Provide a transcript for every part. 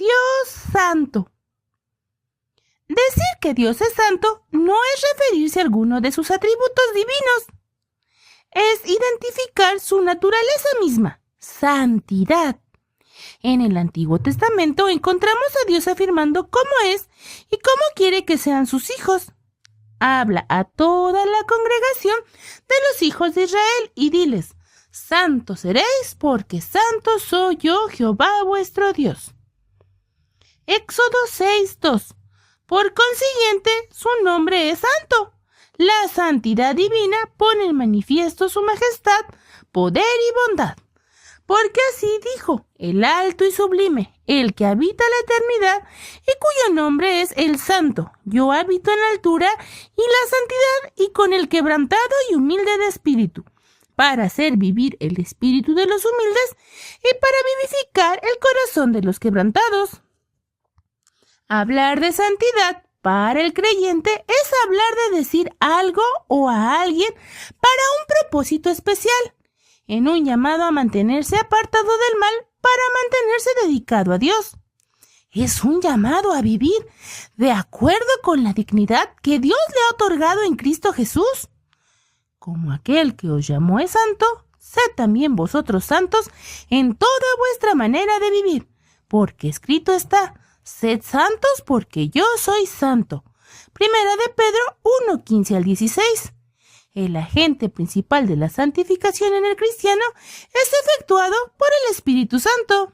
Dios santo. Decir que Dios es santo no es referirse a alguno de sus atributos divinos. Es identificar su naturaleza misma, santidad. En el Antiguo Testamento encontramos a Dios afirmando cómo es y cómo quiere que sean sus hijos. Habla a toda la congregación de los hijos de Israel y diles: santos seréis, porque santo soy yo, Jehová vuestro Dios. Éxodo 6:2. Por consiguiente, su nombre es santo. La santidad divina pone en manifiesto su majestad, poder y bondad. Porque así dijo el alto y sublime, el que habita la eternidad y cuyo nombre es el Santo. Yo habito en la altura y la santidad y con el quebrantado y humilde de espíritu, para hacer vivir el espíritu de los humildes y para vivificar el corazón de los quebrantados. Hablar de santidad para el creyente es hablar de decir algo o a alguien para un propósito especial, en un llamado a mantenerse apartado del mal para mantenerse dedicado a Dios. Es un llamado a vivir de acuerdo con la dignidad que Dios le ha otorgado en Cristo Jesús. Como aquel que os llamó es santo, sed también vosotros santos en toda vuestra manera de vivir, porque escrito está: sed santos porque yo soy santo. Primera de Pedro 1:15-16. El agente principal de la santificación en el cristiano es efectuado por el Espíritu Santo.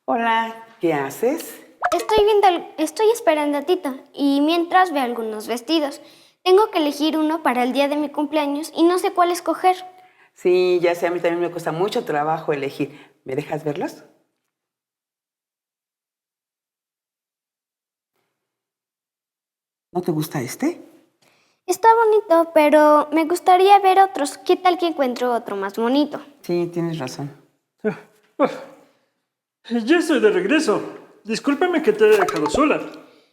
Hola, ¿qué haces? Estoy esperando a Tito y mientras veo algunos vestidos. Tengo que elegir uno para el día de mi cumpleaños y no sé cuál escoger. Sí, ya sé, a mí también me cuesta mucho trabajo elegir. ¿Me dejas verlos? ¿No te gusta este? Está bonito, pero me gustaría ver otros. ¿Qué tal que encuentro otro más bonito? Sí, tienes razón. Ya estoy de regreso. Discúlpame que te haya dejado sola.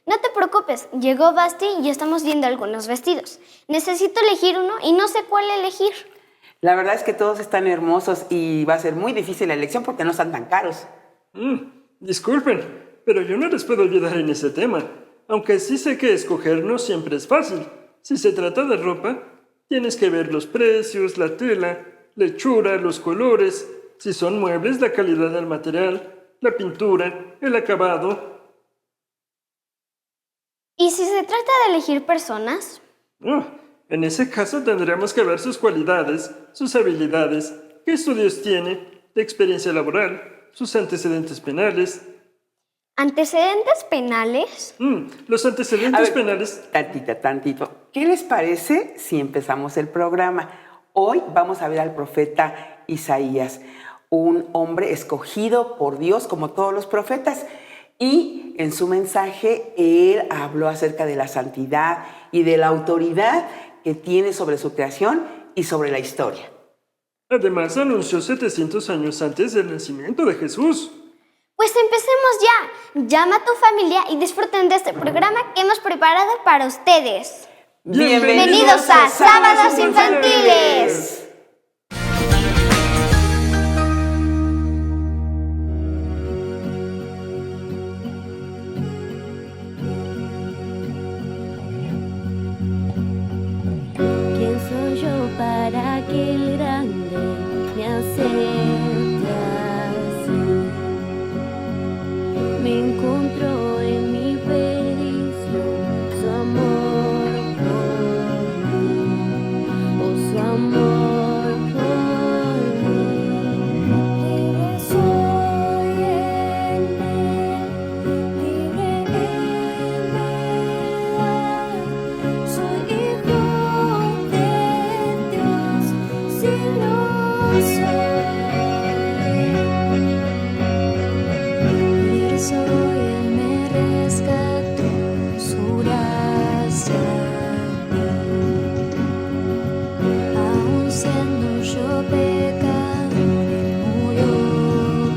No te preocupes, llegó Basti y estamos viendo algunos vestidos. Necesito elegir uno y no sé cuál elegir. La verdad es que todos están hermosos y va a ser muy difícil la elección porque no están tan caros. Disculpen, pero yo no les puedo ayudar en ese tema. Aunque sí sé que escoger no siempre es fácil. Si se trata de ropa, tienes que ver los precios, la tela, la hechura, los colores. Si son muebles, la calidad del material, la pintura, el acabado. ¿Y si se trata de elegir personas? En ese caso tendremos que ver sus cualidades, sus habilidades, qué estudios tiene, la experiencia laboral, sus antecedentes penales. ¿Antecedentes penales? Los antecedentes penales... Tantito. ¿Qué les parece si empezamos el programa? Hoy vamos a ver al profeta Isaías, un hombre escogido por Dios como todos los profetas. Y en su mensaje él habló acerca de la santidad y de la autoridad que tiene sobre su creación y sobre la historia. Además anunció 700 años antes del nacimiento de Jesús. Pues empecemos ya. Llama a tu familia y disfruten de este programa que hemos preparado para ustedes. Bienvenidos a Sábados Infantiles. ¿Quién soy yo para que el grande me acepte así? Me encontró en mi perdición su amor por mí, oh su amor por mí. Libre soy en él, libre en verdad, soy hijo de Dios, si lo soy. Libre soy, Él me rescató, su gracia a mí. Aun siendo yo pecador, Él murió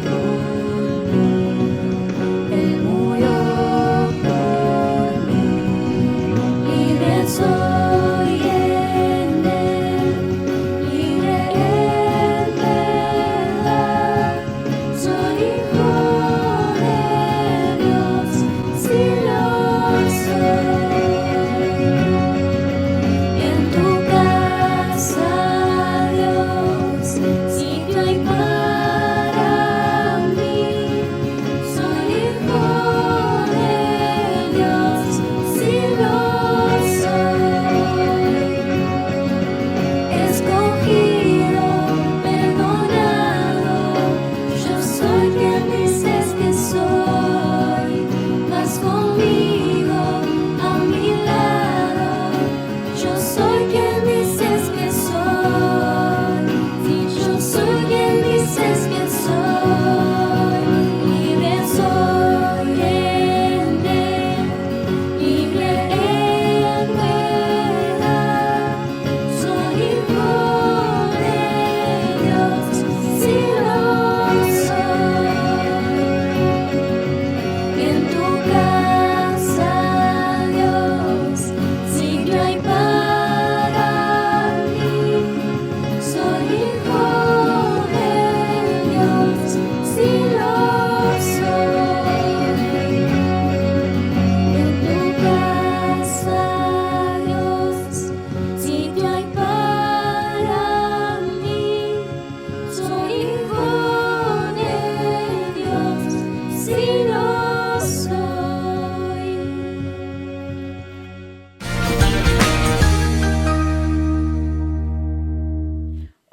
por mí. Él murió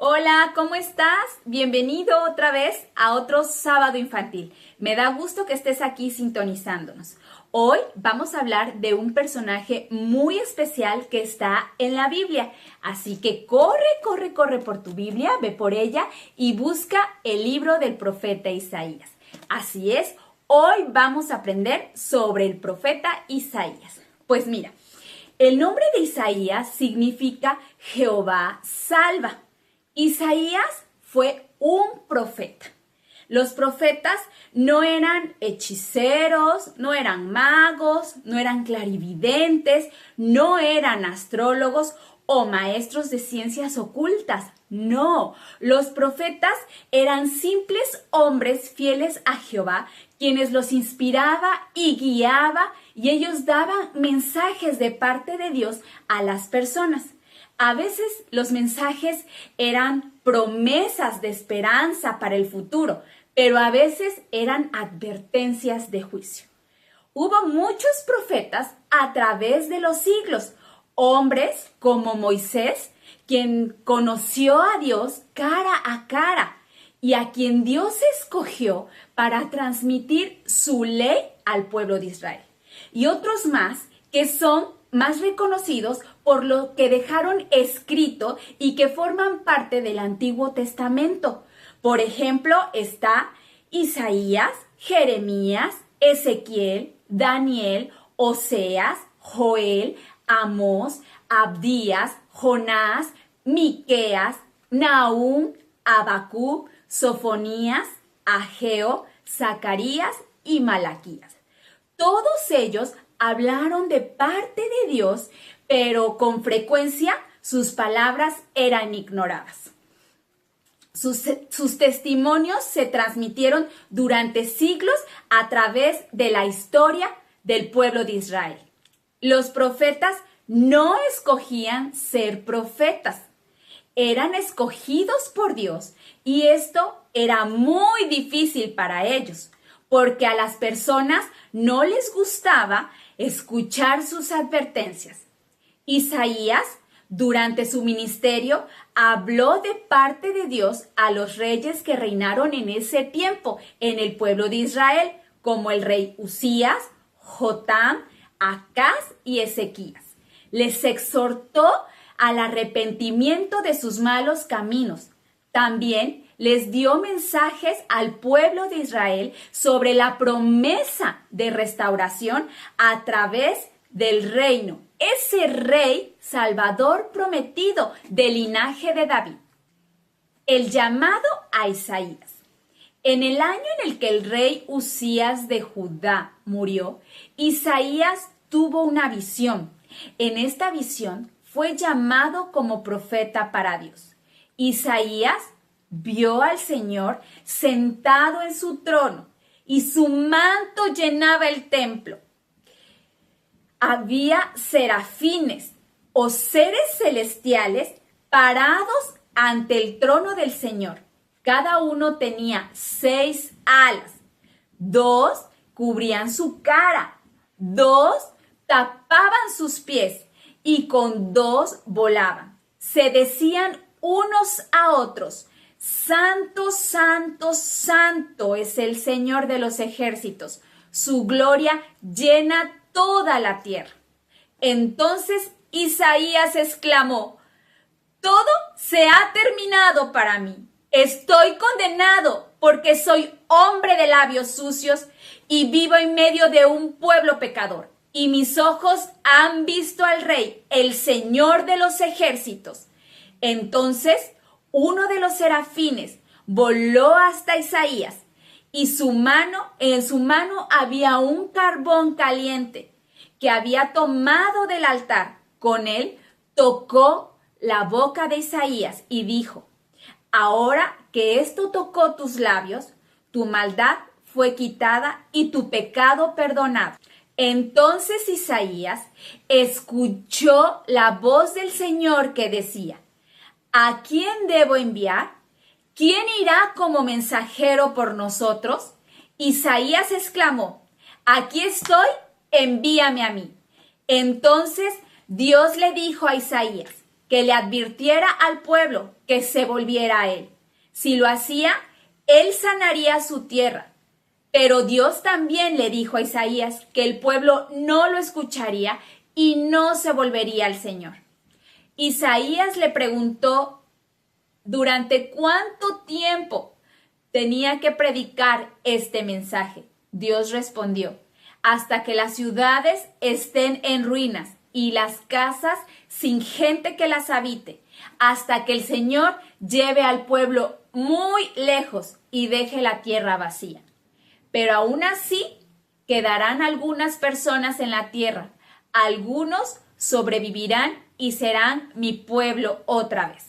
Hola, ¿cómo estás? Bienvenido otra vez a otro sábado infantil. Me da gusto que estés aquí sintonizándonos. Hoy vamos a hablar de un personaje muy especial que está en la Biblia. Así que corre por tu Biblia, ve por ella y busca el libro del profeta Isaías. Así es, hoy vamos a aprender sobre el profeta Isaías. Pues mira, el nombre de Isaías significa Jehová salva. Isaías fue un profeta. Los profetas no eran hechiceros, no eran magos, no eran clarividentes, no eran astrólogos o maestros de ciencias ocultas. No, los profetas eran simples hombres fieles a Jehová, quienes los inspiraba y guiaba, y ellos daban mensajes de parte de Dios a las personas. A veces los mensajes eran promesas de esperanza para el futuro, pero a veces eran advertencias de juicio. Hubo muchos profetas a través de los siglos, hombres como Moisés, quien conoció a Dios cara a cara y a quien Dios escogió para transmitir su ley al pueblo de Israel. Y otros más que son más reconocidos por lo que dejaron escrito y que forman parte del Antiguo Testamento. Por ejemplo, está Isaías, Jeremías, Ezequiel, Daniel, Oseas, Joel, Amós, Abdías, Jonás, Miqueas, Nahum, Habacuc, Sofonías, Ageo, Zacarías y Malaquías. Todos ellos hablaron de parte de Dios, pero con frecuencia sus palabras eran ignoradas. Sus testimonios se transmitieron durante siglos a través de la historia del pueblo de Israel. Los profetas no escogían ser profetas, eran escogidos por Dios y esto era muy difícil para ellos, porque a las personas no les gustaba escuchar sus advertencias. Isaías, durante su ministerio, habló de parte de Dios a los reyes que reinaron en ese tiempo en el pueblo de Israel, como el rey Usías, Jotam, Acaz y Ezequías. Les exhortó al arrepentimiento de sus malos caminos. También les dio mensajes al pueblo de Israel sobre la promesa de restauración a través del reino, ese rey salvador prometido del linaje de David. El llamado a Isaías. En el año en el que el rey Usías de Judá murió, Isaías tuvo una visión. En esta visión fue llamado como profeta para Dios. Isaías vio al Señor sentado en su trono y su manto llenaba el templo. Había serafines o seres celestiales parados ante el trono del Señor. Cada uno tenía 6 alas. 2 cubrían su cara, 2 tapaban sus pies y con 2 volaban. Se decían unos a otros: Santo, santo, santo es el Señor de los ejércitos. Su gloria llena toda la tierra. Entonces Isaías exclamó: todo se ha terminado para mí. Estoy condenado porque soy hombre de labios sucios y vivo en medio de un pueblo pecador. Y mis ojos han visto al Rey, el Señor de los ejércitos. Entonces uno de los serafines voló hasta Isaías y en su mano había un carbón caliente que había tomado del altar. Con él tocó la boca de Isaías y dijo: ahora que esto tocó tus labios, tu maldad fue quitada y tu pecado perdonado. Entonces Isaías escuchó la voz del Señor que decía: ¿a quién debo enviar? ¿Quién irá como mensajero por nosotros? Isaías exclamó: aquí estoy, envíame a mí. Entonces Dios le dijo a Isaías que le advirtiera al pueblo que se volviera a él. Si lo hacía, él sanaría su tierra. Pero Dios también le dijo a Isaías que el pueblo no lo escucharía y no se volvería al Señor. Isaías le preguntó durante cuánto tiempo tenía que predicar este mensaje. Dios respondió: hasta que las ciudades estén en ruinas y las casas sin gente que las habite, hasta que el Señor lleve al pueblo muy lejos y deje la tierra vacía. Pero aún así quedarán algunas personas en la tierra, algunos sobrevivirán y serán mi pueblo otra vez.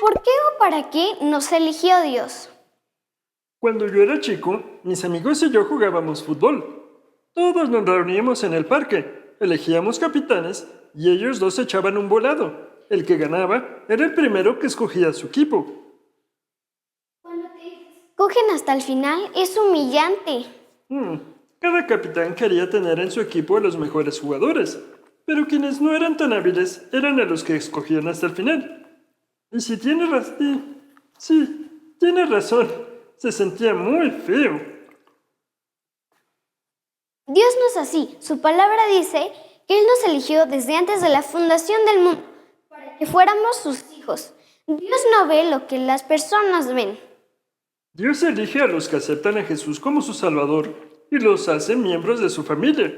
¿Por qué o para qué nos eligió Dios? Cuando yo era chico, mis amigos y yo jugábamos fútbol. Todos nos reuníamos en el parque, elegíamos capitanes y ellos dos echaban un volado. El que ganaba era el primero que escogía su equipo. Cogen hasta el final, es humillante. Cada capitán quería tener en su equipo a los mejores jugadores, pero quienes no eran tan hábiles eran a los que escogían hasta el final. Y si tiene razón, sí, tiene razón, se sentía muy feo. Dios no es así. Su palabra dice que Él nos eligió desde antes de la fundación del mundo para que fuéramos sus hijos. Dios no ve lo que las personas ven. Dios elige a los que aceptan a Jesús como su Salvador y los hace miembros de su familia,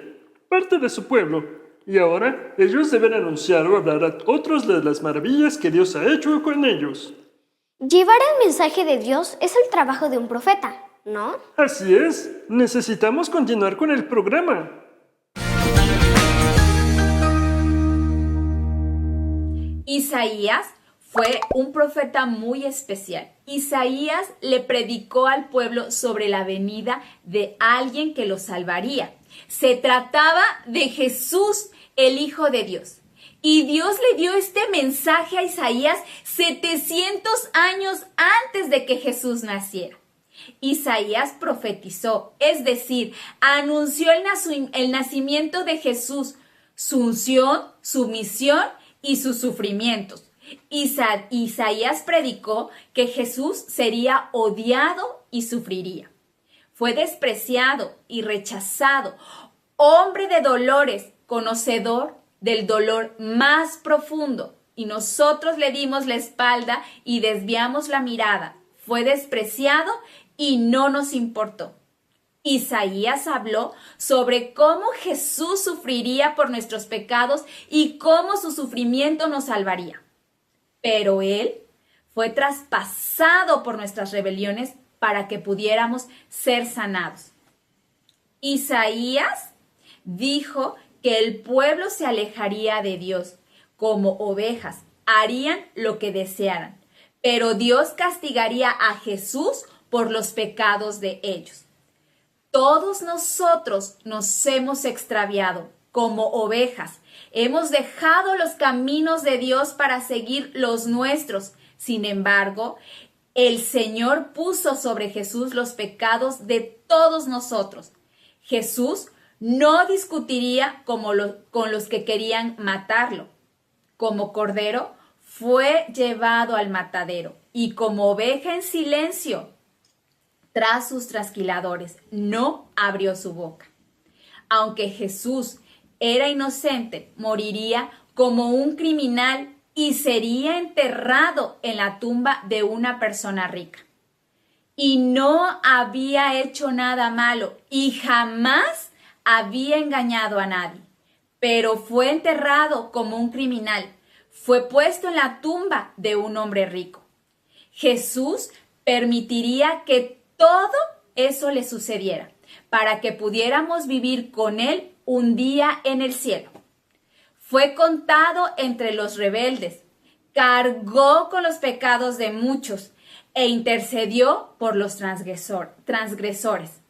parte de su pueblo. Y ahora ellos deben anunciar o hablar a otros de las maravillas que Dios ha hecho con ellos. Llevar el mensaje de Dios es el trabajo de un profeta, ¿no? Así es, necesitamos continuar con el programa. Isaías fue un profeta muy especial. Isaías le predicó al pueblo sobre la venida de alguien que lo salvaría. Se trataba de Jesús, el Hijo de Dios. Y Dios le dio este mensaje a Isaías 700 años antes de que Jesús naciera. Isaías profetizó, es decir, anunció el nacimiento de Jesús, su unción, su misión y sus sufrimientos. Isaías predicó que Jesús sería odiado y sufriría. Fue despreciado y rechazado, hombre de dolores, conocedor del dolor más profundo. Y nosotros le dimos la espalda y desviamos la mirada. Fue despreciado y no nos importó. Isaías habló sobre cómo Jesús sufriría por nuestros pecados y cómo su sufrimiento nos salvaría. Pero Él fue traspasado por nuestras rebeliones para que pudiéramos ser sanados. Isaías dijo que el pueblo se alejaría de Dios como ovejas, harían lo que desearan, pero Dios castigaría a Jesús por los pecados de ellos. Todos nosotros nos hemos extraviado como ovejas. Hemos dejado los caminos de Dios para seguir los nuestros. Sin embargo, el Señor puso sobre Jesús los pecados de todos nosotros. Jesús no discutiría con los que querían matarlo. Como cordero, fue llevado al matadero y como oveja en silencio, tras sus trasquiladores, no abrió su boca. Aunque Jesús era inocente, moriría como un criminal y sería enterrado en la tumba de una persona rica. Y no había hecho nada malo y jamás había engañado a nadie, pero fue enterrado como un criminal. Fue puesto en la tumba de un hombre rico. Jesús permitiría que todo eso le sucediera para que pudiéramos vivir con Él un día en el cielo. Fue contado entre los rebeldes, cargó con los pecados de muchos e intercedió por los transgresores.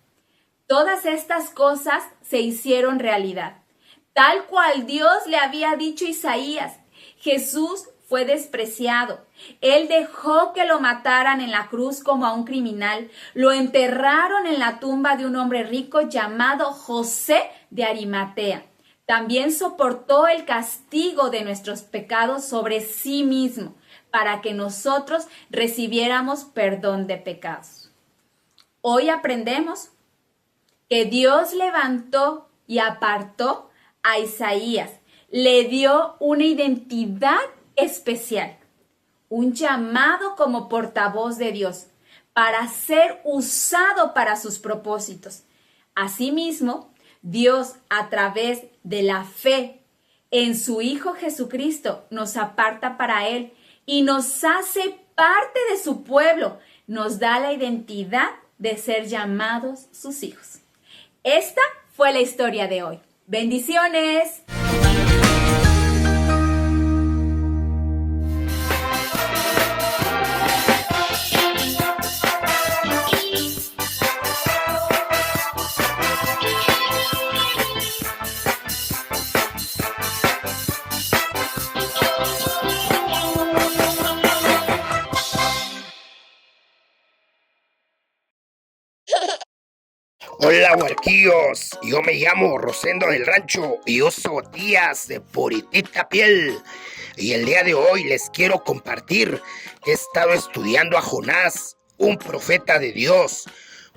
Todas estas cosas se hicieron realidad, tal cual Dios le había dicho a Isaías. Jesús fue despreciado. Él dejó que lo mataran en la cruz como a un criminal. Lo enterraron en la tumba de un hombre rico llamado José de Arimatea. También soportó el castigo de nuestros pecados sobre sí mismo para que nosotros recibiéramos perdón de pecados. Hoy aprendemos que Dios levantó y apartó a Isaías. Le dio una identidad especial, un llamado como portavoz de Dios para ser usado para sus propósitos. Asimismo, Dios, a través de la fe en su Hijo Jesucristo, nos aparta para Él y nos hace parte de su pueblo. Nos da la identidad de ser llamados sus hijos. Esta fue la historia de hoy. ¡Bendiciones! Hola huerquillos, yo me llamo Rosendo del Rancho y uso botillas de puritita piel. Y el día de hoy les quiero compartir que he estado estudiando a Jonás, un profeta de Dios.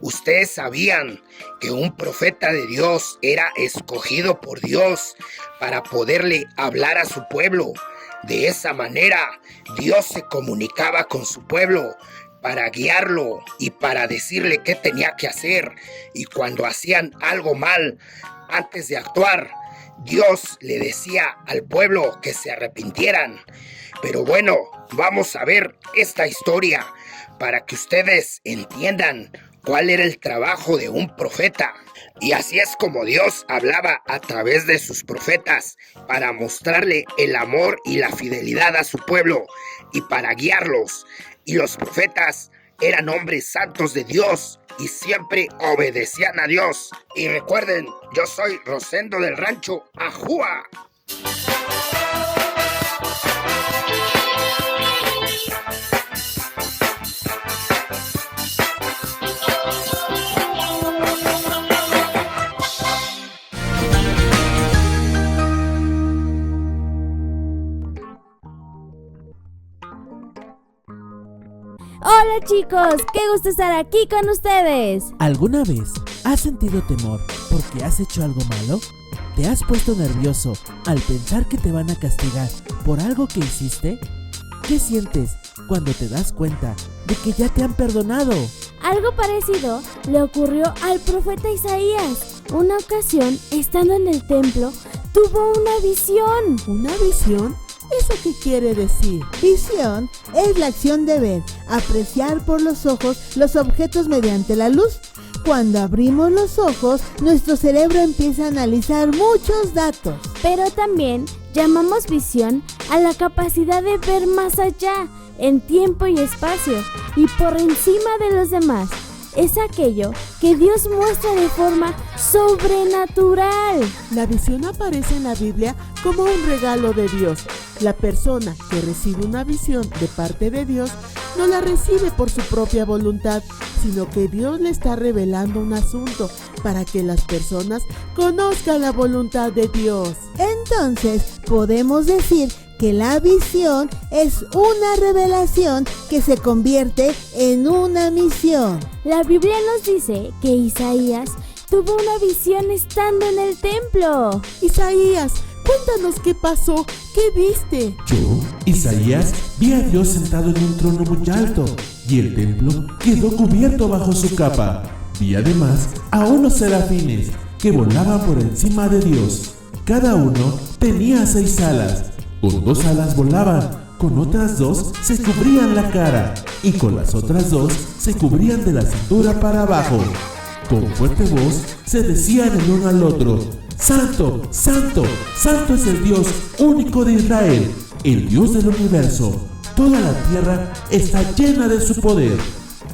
¿Ustedes sabían que un profeta de Dios era escogido por Dios para poderle hablar a su pueblo? De esa manera, Dios se comunicaba con su pueblo para guiarlo y para decirle qué tenía que hacer. Y cuando hacían algo mal, antes de actuar, Dios le decía al pueblo que se arrepintieran. Pero bueno, vamos a ver esta historia para que ustedes entiendan cuál era el trabajo de un profeta. Y así es como Dios hablaba a través de sus profetas para mostrarle el amor y la fidelidad a su pueblo y para guiarlos. Y los profetas eran hombres santos de Dios y siempre obedecían a Dios. Y recuerden, yo soy Rosendo del Rancho, ¡Ajúa! Hola chicos, qué gusto estar aquí con ustedes. ¿Alguna vez has sentido temor porque has hecho algo malo? ¿Te has puesto nervioso al pensar que te van a castigar por algo que hiciste? ¿Qué sientes cuando te das cuenta de que ya te han perdonado? Algo parecido le ocurrió al profeta Isaías. Una ocasión, estando en el templo, tuvo una visión. ¿Una visión? ¿Eso qué quiere decir? Visión es la acción de ver, apreciar por los ojos los objetos mediante la luz. Cuando abrimos los ojos, nuestro cerebro empieza a analizar muchos datos. Pero también llamamos visión a la capacidad de ver más allá, en tiempo y espacio, y por encima de los demás. Es aquello que Dios muestra de forma sobrenatural. La visión aparece en la Biblia como un regalo de Dios. La persona que recibe una visión de parte de Dios no la recibe por su propia voluntad, sino que Dios le está revelando un asunto para que las personas conozcan la voluntad de Dios. Entonces, podemos decir que la visión es una revelación que se convierte en una misión. La Biblia nos dice que Isaías tuvo una visión estando en el templo. Isaías, cuéntanos qué pasó, qué viste. Yo, Isaías, vi a Dios sentado en un trono muy alto, y el templo quedó cubierto bajo su capa. Vi además a unos serafines que volaban por encima de Dios. Cada uno tenía 6 alas. Con 2 alas volaban, con otras 2 se cubrían la cara, y con las otras 2 se cubrían de la cintura para abajo. Con fuerte voz se decían el uno al otro: Santo, Santo, Santo es el Dios único de Israel, el Dios del universo. Toda la tierra está llena de su poder.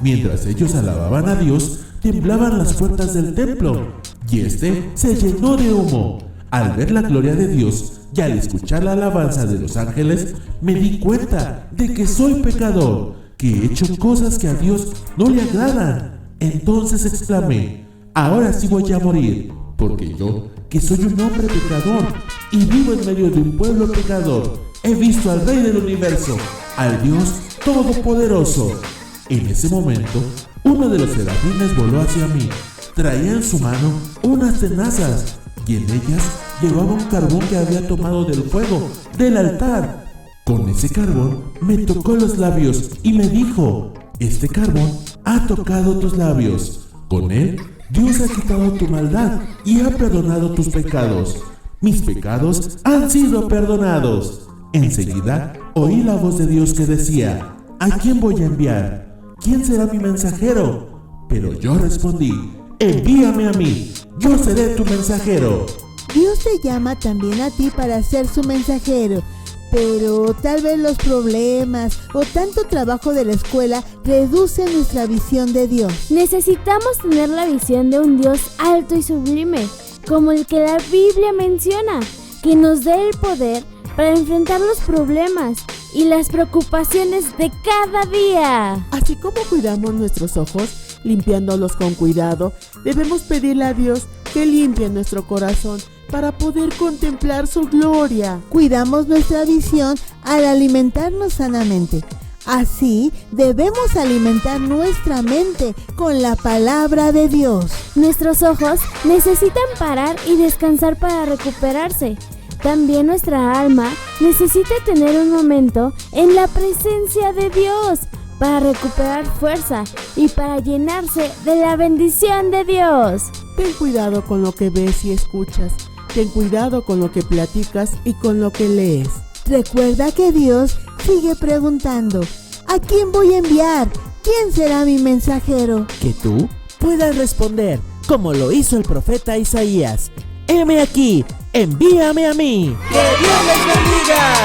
Mientras ellos alababan a Dios, temblaban las puertas del templo, y este se llenó de humo. Al ver la gloria de Dios y al escuchar la alabanza de los ángeles, me di cuenta de que soy pecador, que he hecho cosas que a Dios no le agradan. Entonces exclamé: ahora sí voy a morir, porque yo, que soy un hombre pecador y vivo en medio de un pueblo pecador, he visto al Rey del universo, al Dios Todopoderoso. En ese momento, uno de los serafines voló hacia mí. Traía en su mano unas tenazas, y en ellas llevaba un carbón que había tomado del fuego del altar. Con ese carbón me tocó los labios y me dijo: este carbón ha tocado tus labios. Con él Dios ha quitado tu maldad y ha perdonado tus pecados. Mis pecados han sido perdonados. Enseguida oí la voz de Dios que decía: ¿a quién voy a enviar? ¿Quién será mi mensajero? Pero yo respondí: envíame a mí, yo seré tu mensajero. Dios te llama también a ti para ser su mensajero, pero tal vez los problemas o tanto trabajo de la escuela reducen nuestra visión de Dios. Necesitamos tener la visión de un Dios alto y sublime, como el que la Biblia menciona, que nos dé el poder para enfrentar los problemas y las preocupaciones de cada día. Así como cuidamos nuestros ojos, limpiándolos con cuidado, debemos pedirle a Dios que limpie nuestro corazón para poder contemplar su gloria. Cuidamos nuestra visión al alimentarnos sanamente. Así debemos alimentar nuestra mente con la palabra de Dios. Nuestros ojos necesitan parar y descansar para recuperarse. También nuestra alma necesita tener un momento en la presencia de Dios para recuperar fuerza y para llenarse de la bendición de Dios. Ten cuidado con lo que ves y escuchas. Ten cuidado con lo que platicas y con lo que lees. Recuerda que Dios sigue preguntando: ¿a quién voy a enviar? ¿Quién será mi mensajero? Que tú puedas responder como lo hizo el profeta Isaías: heme aquí, envíame a mí. ¡Que Dios les bendiga!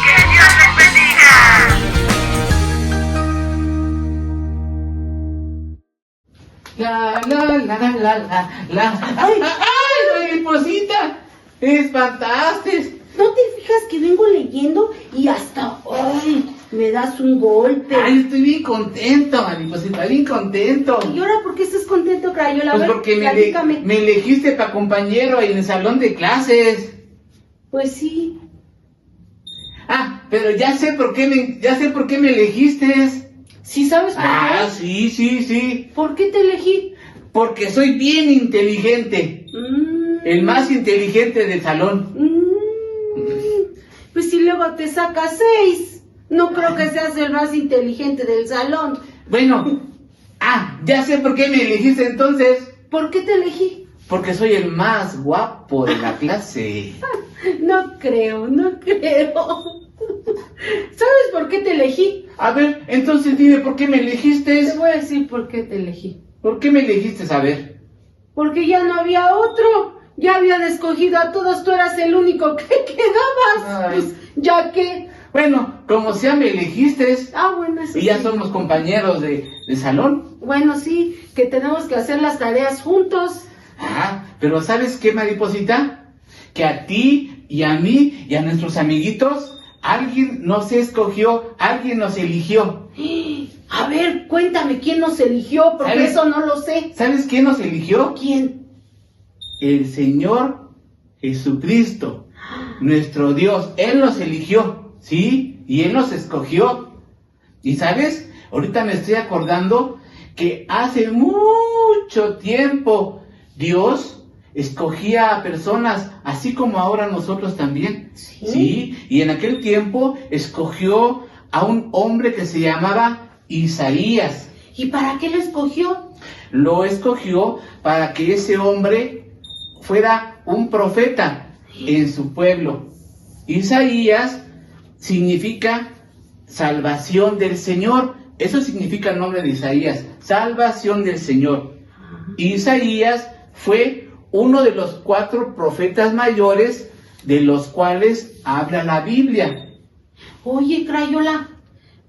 ¡Que Dios les bendiga! ¡Ay, mariposita! ¡Espantaste! ¿No te fijas que vengo leyendo y hasta ¡ay! Me das un golpe? ¡Ay, estoy bien contento, mariposita! ¡Bien contento! ¿Y ahora por qué estás contento, Crayola? Pues porque me elegiste para compañero en el salón de clases. Pues sí. Ah, pero ya sé por qué me elegiste. ¿Sí sabes por qué? Ah, sí. ¿Por qué te elegí? Porque soy bien inteligente. El más inteligente del salón. Pues si luego te sacas 6, no creo que seas el más inteligente del salón. Bueno, ya sé por qué me elegiste entonces. ¿Por qué te elegí? Porque soy el más guapo de la clase. No creo. ¿Sabes por qué te elegí? A ver, entonces dime por qué me elegiste. Te voy a decir por qué te elegí. ¿Por qué me elegiste, a ver? Porque ya no había otro. Ya habían escogido a todos, tú eras el único que quedabas. Pues, ya que... Bueno, como sea me elegiste. Bueno, eso y ya somos compañeros de salón. Bueno, sí, que tenemos que hacer las tareas juntos. Pero ¿sabes qué, mariposita? Que a ti y a mí y a nuestros amiguitos, alguien nos escogió, alguien nos eligió. A ver, cuéntame quién nos eligió, porque ¿Sabes? eso no lo sé. ¿Sabes quién nos eligió? ¿Quién? El Señor Jesucristo, nuestro Dios. Él nos eligió, ¿sí? Y Él nos escogió. Y ¿sabes? Ahorita me estoy acordando que hace mucho tiempo Dios escogía a personas, así como ahora nosotros también. Sí. Y en aquel tiempo escogió a un hombre que se llamaba Isaías. ¿Y para qué lo escogió? Lo escogió para que ese hombre fuera un profeta en su pueblo. Isaías significa salvación del Señor. Eso significa el nombre de Isaías, salvación del Señor. Isaías fue uno de los 4 profetas mayores de los cuales habla la Biblia. Oye, Crayola,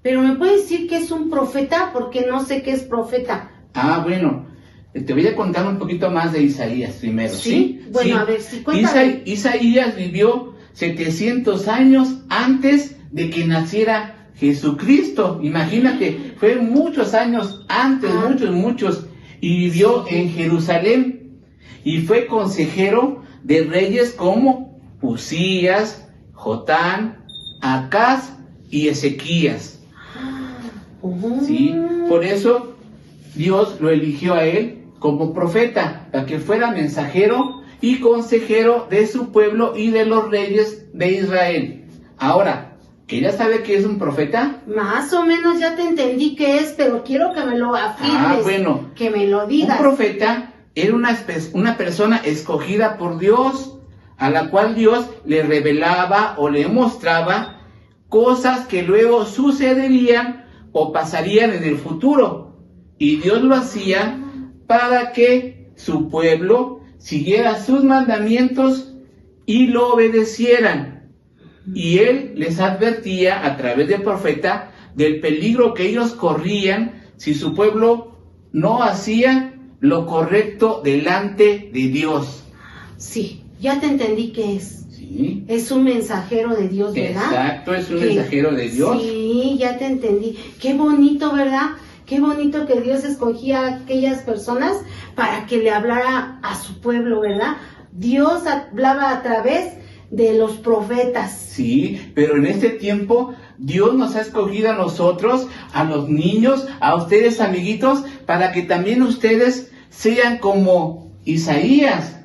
pero ¿me puedes decir que es un profeta? Porque no sé qué es profeta. Ah, bueno, te voy a contar un poquito más de Isaías primero, ¿sí? Bueno, Sí. a ver, sí, cuéntame. Isaías vivió 700 años antes de que naciera Jesucristo. Imagínate, fue muchos años antes, muchos, y vivió en Jerusalén, y fue consejero de reyes como Usías, Jotán, Acaz y Ezequías. Sí, por eso Dios lo eligió a él como profeta, para que fuera mensajero y consejero de su pueblo y de los reyes de Israel. Ahora, ¿que ya sabe que es un profeta? Más o menos ya te entendí qué es, pero quiero que me lo afirmes. Ah, bueno. Que me lo digas. Un profeta era una persona escogida por Dios, a la cual Dios le revelaba o le mostraba cosas que luego sucederían o pasarían en el futuro. Y Dios lo hacía para que su pueblo siguiera sus mandamientos y lo obedecieran. Y Él les advertía a través del profeta del peligro que ellos corrían si su pueblo no hacía lo correcto delante de Dios. Sí, ya te entendí qué es. Sí. Es un mensajero de Dios, ¿verdad? Exacto, es un mensajero de Dios. Sí, ya te entendí. Qué bonito, ¿verdad? Qué bonito que Dios escogía a aquellas personas para que le hablara a su pueblo, ¿verdad? Dios hablaba a través de los profetas. Sí, pero en este tiempo Dios nos ha escogido a nosotros, a los niños, a ustedes amiguitos, para que también ustedes sean como Isaías,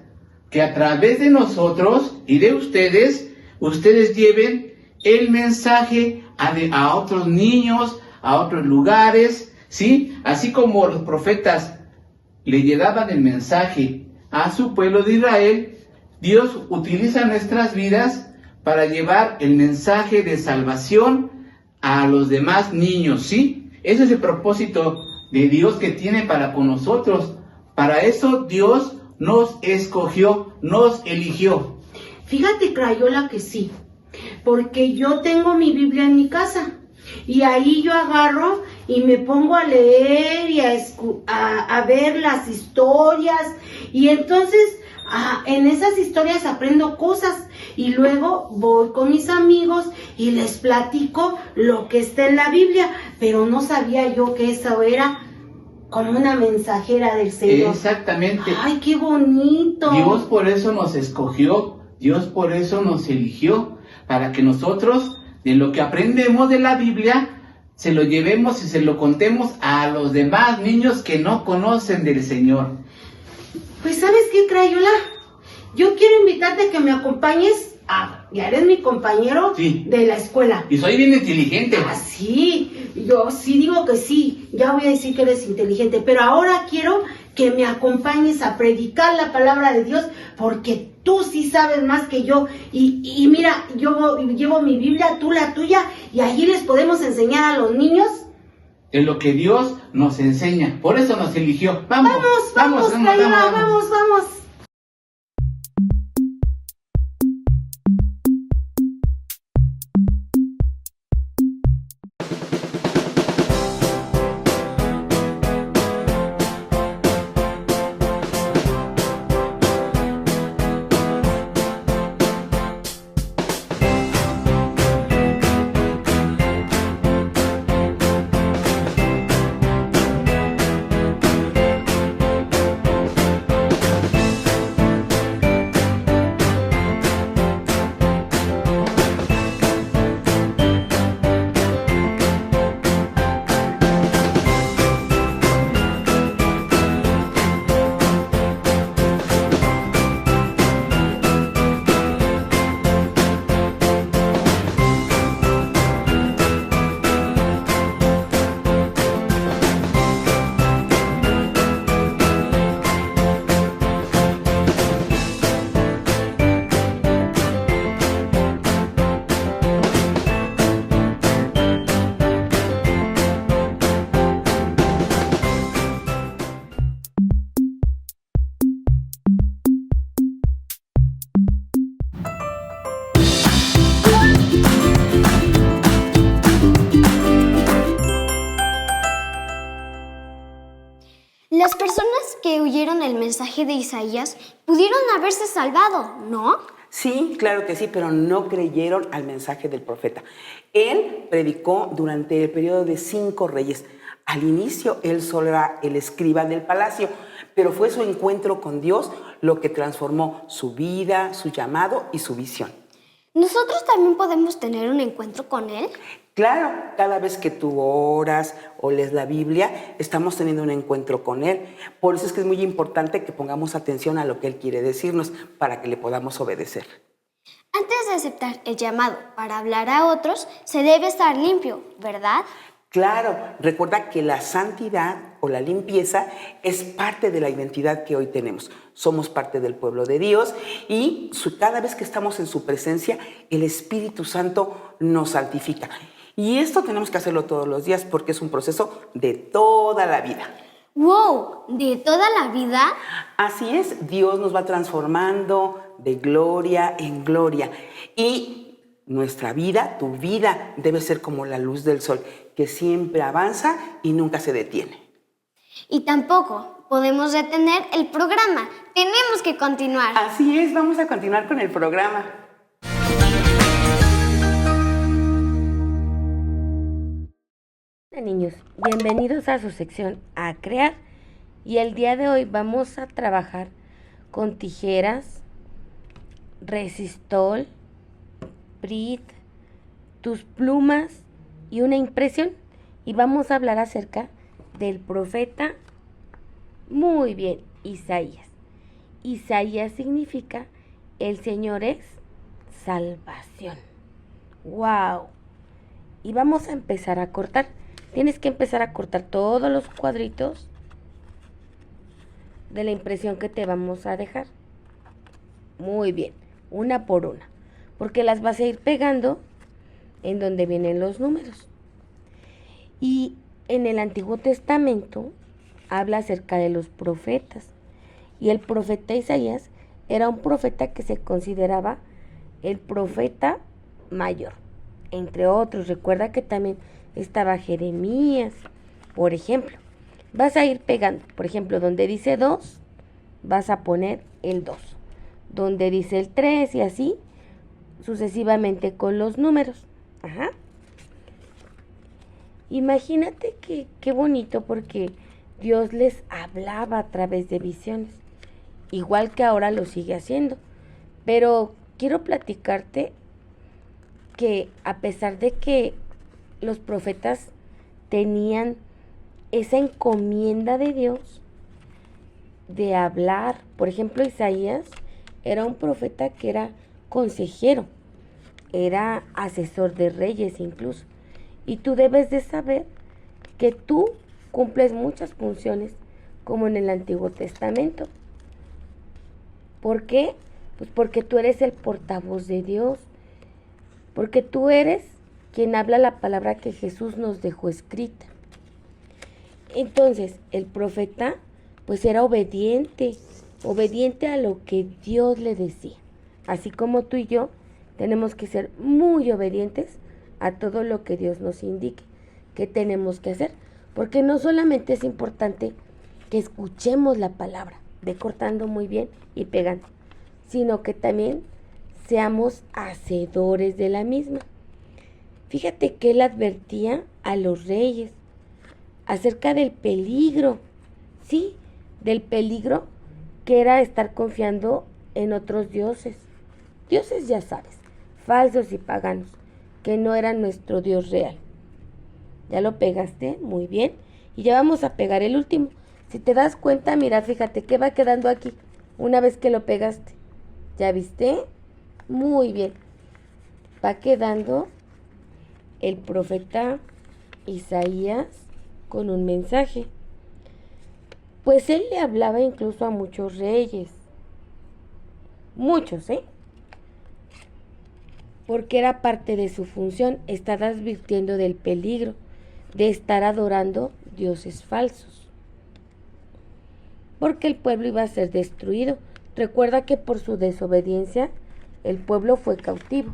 que a través de nosotros y de ustedes lleven el mensaje a otros niños, a otros lugares, ¿sí? Así como los profetas le llevaban el mensaje a su pueblo de Israel, Dios utiliza nuestras vidas para llevar el mensaje de salvación a los demás niños, ¿sí? Ese es el propósito de Dios que tiene para con nosotros. Para eso Dios nos escogió, nos eligió. Fíjate, Crayola, que sí, porque yo tengo mi Biblia en mi casa y ahí yo agarro y me pongo a leer y a ver las historias y entonces en esas historias aprendo cosas y luego voy con mis amigos y les platico lo que está en la Biblia, pero no sabía yo que eso era como una mensajera del Señor. Exactamente. ¡Ay, qué bonito! Dios por eso nos escogió, Dios por eso nos eligió, para que nosotros, de lo que aprendemos de la Biblia, se lo llevemos y se lo contemos a los demás niños que no conocen del Señor. Pues, ¿sabes qué, Crayola? Yo quiero invitarte a que me acompañes. Ya eres mi compañero de la escuela. Y soy bien inteligente. Sí, yo sí digo que sí. Ya voy a decir que eres inteligente. Pero ahora quiero que me acompañes a predicar la palabra de Dios, porque tú sí sabes más que yo. Y mira, yo llevo mi Biblia, tú la tuya, y allí les podemos enseñar a los niños en lo que Dios nos enseña. Por eso nos eligió. Vamos, Crayola, vamos. Las personas que oyeron el mensaje de Isaías pudieron haberse salvado, ¿no? Sí, claro que sí, pero no creyeron al mensaje del profeta. Él predicó durante el periodo de 5 reyes. Al inicio, él solo era el escriba del palacio, pero fue su encuentro con Dios lo que transformó su vida, su llamado y su visión. ¿Nosotros también podemos tener un encuentro con Él? Claro, cada vez que tú oras o lees la Biblia, estamos teniendo un encuentro con Él. Por eso es que es muy importante que pongamos atención a lo que Él quiere decirnos para que le podamos obedecer. Antes de aceptar el llamado para hablar a otros, se debe estar limpio, ¿verdad? Claro, recuerda que la santidad o la limpieza es parte de la identidad que hoy tenemos. Somos parte del pueblo de Dios y cada vez que estamos en su presencia, el Espíritu Santo nos santifica. Y esto tenemos que hacerlo todos los días porque es un proceso de toda la vida. ¡Wow! ¿De toda la vida? Así es, Dios nos va transformando de gloria en gloria. Y nuestra vida, tu vida, debe ser como la luz del sol, que siempre avanza y nunca se detiene. Y tampoco podemos detener el programa. Tenemos que continuar. Así es, vamos a continuar con el programa. Hola niños, bienvenidos a su sección A Crear. Y el día de hoy vamos a trabajar con tijeras, resistol, Prit, tus plumas y una impresión. Y vamos a hablar acerca del profeta, muy bien, Isaías. Isaías significa el Señor es salvación. ¡Wow! Y vamos a empezar a cortar. Tienes que empezar a cortar todos los cuadritos de la impresión que te vamos a dejar. Muy bien, una por una, porque las vas a ir pegando en donde vienen los números. Y en el Antiguo Testamento habla acerca de los profetas. Y el profeta Isaías era un profeta que se consideraba el profeta mayor, entre otros. Recuerda que también estaba Jeremías, por ejemplo. Vas a ir pegando, por ejemplo, donde dice 2, vas a poner el 2. Donde dice el 3 y así sucesivamente con los números. Ajá. Imagínate que qué bonito, porque Dios les hablaba a través de visiones, igual que ahora lo sigue haciendo. Pero quiero platicarte que a pesar de que los profetas tenían esa encomienda de Dios de hablar, por ejemplo, Isaías era un profeta que era consejero, era asesor de reyes incluso. Y tú debes de saber que tú cumples muchas funciones como en el Antiguo Testamento. ¿Por qué? Pues porque tú eres el portavoz de Dios, porque tú eres quien habla la palabra que Jesús nos dejó escrita. Entonces, el profeta pues era obediente a lo que Dios le decía. Así como tú y yo tenemos que ser muy obedientes a todo lo que Dios nos indique que tenemos que hacer, porque no solamente es importante que escuchemos la palabra, de cortando muy bien y pegando, sino que también seamos hacedores de la misma. Fíjate que él advertía a los reyes acerca del peligro, sí, del peligro que era estar confiando en otros dioses. Dioses, ya sabes, falsos y paganos, que no eran nuestro Dios real. ¿Ya lo pegaste? Muy bien. Y ya vamos a pegar el último. Si te das cuenta, mira, fíjate que va quedando aquí una vez que lo pegaste. ¿Ya viste? Muy bien. Va quedando el profeta Isaías con un mensaje. Pues él le hablaba incluso a muchos reyes. Muchos, porque era parte de su función estar advirtiendo del peligro de estar adorando dioses falsos, porque el pueblo iba a ser destruido. Recuerda que por su desobediencia el pueblo fue cautivo.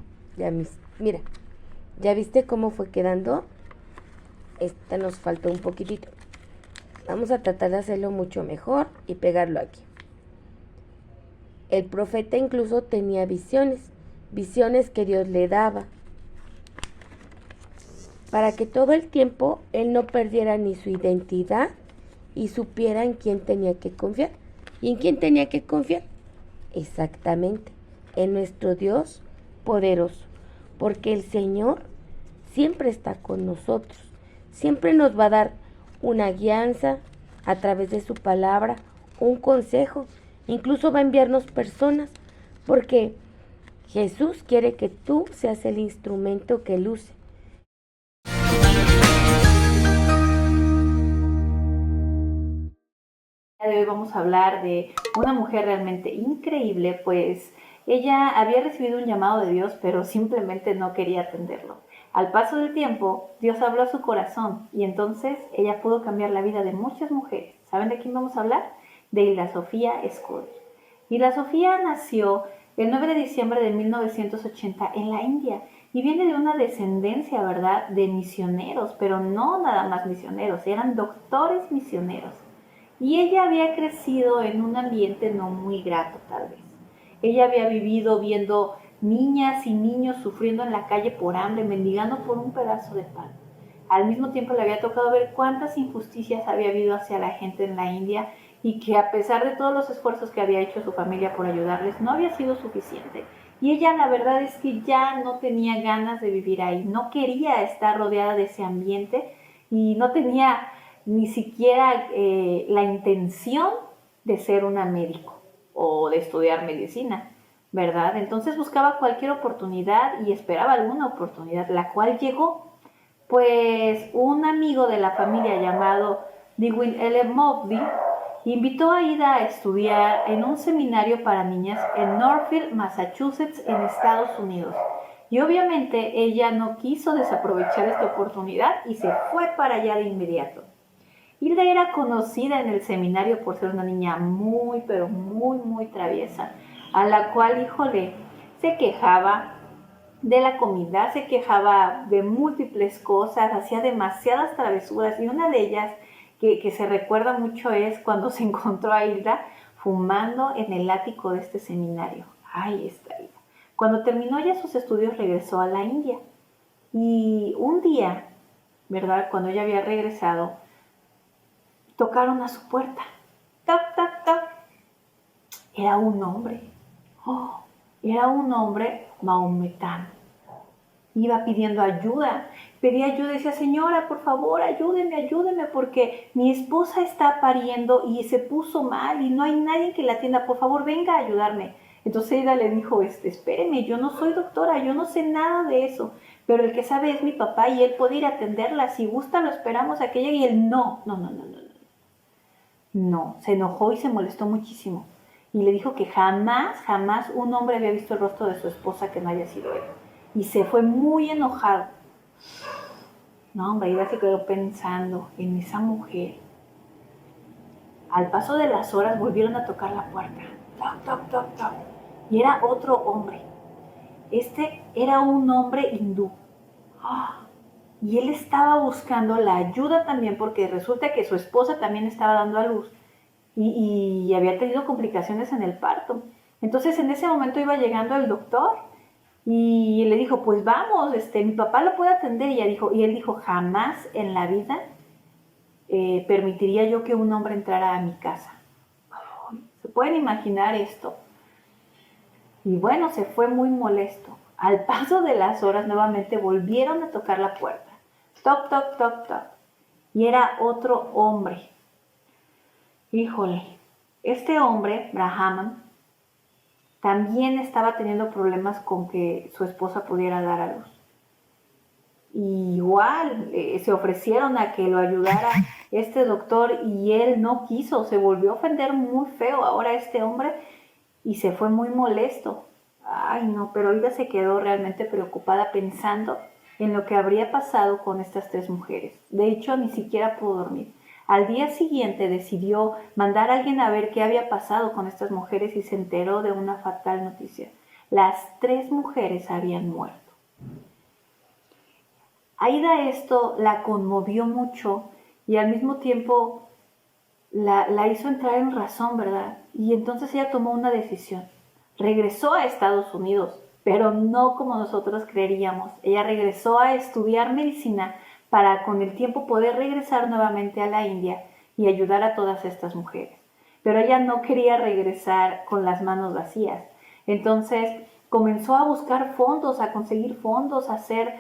Mira, ¿ya viste cómo fue quedando? Esta nos faltó un poquitito. Vamos a tratar de hacerlo mucho mejor y pegarlo aquí. El profeta incluso tenía visiones que Dios le daba, para que todo el tiempo él no perdiera ni su identidad y supiera en quién tenía que confiar. ¿Y en quién tenía que confiar? Exactamente, en nuestro Dios poderoso, porque el Señor siempre está con nosotros, siempre nos va a dar una guianza a través de su palabra, un consejo, incluso va a enviarnos personas, porque Jesús quiere que tú seas el instrumento que luce. De hoy vamos a hablar de una mujer realmente increíble, pues ella había recibido un llamado de Dios, pero simplemente no quería atenderlo. Al paso del tiempo, Dios habló a su corazón y entonces ella pudo cambiar la vida de muchas mujeres. ¿Saben de quién vamos a hablar? De Hilda Sofía Scudder. Hilda Sofía nació el 9 de diciembre de 1980 en la India y viene de una descendencia, ¿verdad?, de misioneros, pero no nada más misioneros, eran doctores misioneros. Y ella había crecido en un ambiente no muy grato, tal vez. Ella había vivido viendo niñas y niños sufriendo en la calle por hambre, mendigando por un pedazo de pan. Al mismo tiempo le había tocado ver cuántas injusticias había habido hacia la gente en la India y que a pesar de todos los esfuerzos que había hecho su familia por ayudarles, no había sido suficiente. Y ella la verdad es que ya no tenía ganas de vivir ahí, no quería estar rodeada de ese ambiente y no tenía ni siquiera la intención de ser una médico o de estudiar medicina, ¿verdad? Entonces buscaba cualquier oportunidad y esperaba alguna oportunidad, la cual llegó. Pues un amigo de la familia llamado Dewin L. Mobley invitó a Ida a estudiar en un seminario para niñas en Northfield, Massachusetts, en Estados Unidos. Y obviamente ella no quiso desaprovechar esta oportunidad y se fue para allá de inmediato. Hilda era conocida en el seminario por ser una niña muy, pero muy traviesa, a la cual, híjole, se quejaba de la comida, se quejaba de múltiples cosas, hacía demasiadas travesuras y una de ellas que se recuerda mucho es cuando se encontró a Hilda fumando en el ático de este seminario. Ahí está Hilda. Cuando terminó ya sus estudios regresó a la India y un día, ¿verdad?, cuando ella había regresado, tocaron a su puerta. Toc, toc, toc. Era un hombre. Oh, era un hombre maometano. Iba pidiendo ayuda. Pedía ayuda y decía, señora, por favor, ayúdeme, porque mi esposa está pariendo y se puso mal y no hay nadie que la atienda. Por favor, venga a ayudarme. Entonces ella le dijo, espéreme, yo no soy doctora, yo no sé nada de eso. Pero el que sabe es mi papá y él puede ir a atenderla. Si gusta, lo esperamos a que llegue. Y él, no, se enojó y se molestó muchísimo. Y le dijo que jamás un hombre había visto el rostro de su esposa que no haya sido él. Y se fue muy enojado. No, hombre, ella se quedó pensando en esa mujer. Al paso de las horas volvieron a tocar la puerta. Toc, toc, toc, toc. Y era otro hombre. Este era un hombre hindú. Y él estaba buscando la ayuda también porque resulta que su esposa también estaba dando a luz y había tenido complicaciones en el parto. Entonces en ese momento iba llegando el doctor y le dijo, pues vamos, mi papá lo puede atender. Y él dijo, jamás en la vida permitiría yo que un hombre entrara a mi casa. ¿Se pueden imaginar esto? Y bueno, se fue muy molesto. Al paso de las horas nuevamente volvieron a tocar la puerta. Toc, toc, toc, toc. Y era otro hombre. Híjole, este hombre, Brahman, también estaba teniendo problemas con que su esposa pudiera dar a luz. Y igual se ofrecieron a que lo ayudara este doctor y él no quiso, se volvió a ofender muy feo ahora este hombre y se fue muy molesto. Ay no, pero Hilda se quedó realmente preocupada pensando en lo que habría pasado con estas tres mujeres. De hecho, ni siquiera pudo dormir. Al día siguiente decidió mandar a alguien a ver qué había pasado con estas mujeres y se enteró de una fatal noticia. Las tres mujeres habían muerto. A Hilda esto la conmovió mucho y al mismo tiempo la hizo entrar en razón, ¿verdad? Y entonces ella tomó una decisión. Regresó a Estados Unidos, pero no como nosotros creeríamos. Ella regresó a estudiar medicina para con el tiempo poder regresar nuevamente a la India y ayudar a todas estas mujeres. Pero ella no quería regresar con las manos vacías. Entonces comenzó a buscar fondos, a conseguir fondos, a hacer